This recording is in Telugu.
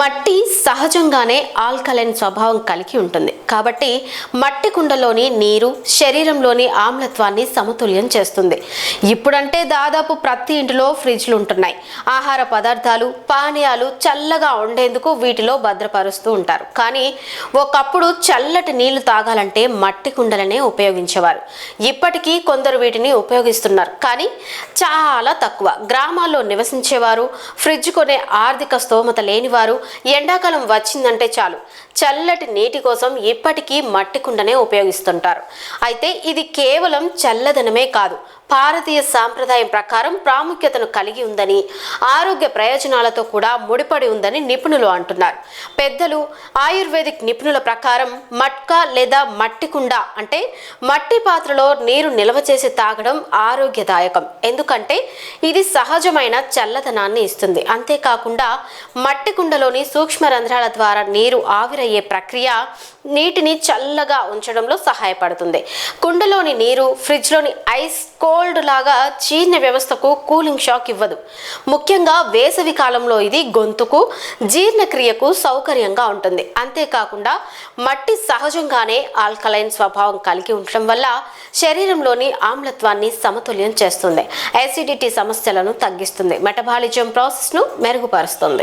మట్టి సహజంగానే ఆల్కలైన్ స్వభావం కలిగి ఉంటుంది కాబట్టి మట్టి కుండలోని నీరు శరీరంలోని ఆమ్లత్వాన్ని సమతుల్యం చేస్తుంది. ఇప్పుడంటే దాదాపు ప్రతి ఇంటిలో ఫ్రిడ్జ్లు ఉంటున్నాయి. ఆహార పదార్థాలు పానీయాలు చల్లగా ఉండేందుకు వీటిలో భద్రపరుస్తూ ఉంటారు. కానీ ఒకప్పుడు చల్లటి నీళ్లు తాగాలంటే మట్టి కుండలనే ఉపయోగించేవారు. ఇప్పటికీ కొందరు వీటిని ఉపయోగిస్తున్నారు, కానీ చాలా తక్కువ. గ్రామాల్లో నివసించేవారు, ఫ్రిడ్జ్ కొనే ఆర్థిక స్తోమత లేనివారు ఎండాకాలం వచ్చిందంటే చాలు చల్లటి నీటి కోసం ఇప్పటికీ మట్టి కుండనే ఉపయోగిస్తుంటారు. అయితే ఇది కేవలం చల్లదనమే కాదు, భారతీయ సాంప్రదాయం ప్రకారం ప్రాముఖ్యతను కలిగి ఉందని, ఆరోగ్య ప్రయోజనాలతో కూడా ముడిపడి ఉందని నిపుణులు అంటున్నారు. పెద్దలు ఆయుర్వేదిక్ నిపుణుల ప్రకారం మట్కా లేదా మట్టి కుండ అంటే మట్టి పాత్రలో నీరు నిల్వ చేసి తాగడం ఆరోగ్యదాయకం. ఎందుకంటే ఇది సహజమైన చల్లదనాన్ని ఇస్తుంది. అంతేకాకుండా మట్టి కుండలోని సూక్ష్మ రంధ్రాల ద్వారా నీరు ఆవిరయ్యే ప్రక్రియ నీటిని చల్లగా ఉంచడంలో సహాయపడుతుంది. కుండలోని నీరు ఫ్రిడ్జ్లోని ఐస్ కోల్డ్ లాగా జీర్ణ వ్యవస్థకు కూలింగ్ షాక్ ఇవ్వదు. ముఖ్యంగా వేసవి కాలంలో ఇది గొంతుకు జీర్ణక్రియకు సౌకర్యంగా ఉంటుంది. అంతేకాకుండా మట్టి సహజంగానే ఆల్కలైన్ స్వభావం కలిగి ఉండటం వల్ల శరీరంలోని ఆమ్లత్వాన్ని సమతుల్యం చేస్తుంది, యాసిడిటీ సమస్యలను తగ్గిస్తుంది, మెటబాలిజం ప్రాసెస్ను మెరుగుపరుస్తుంది.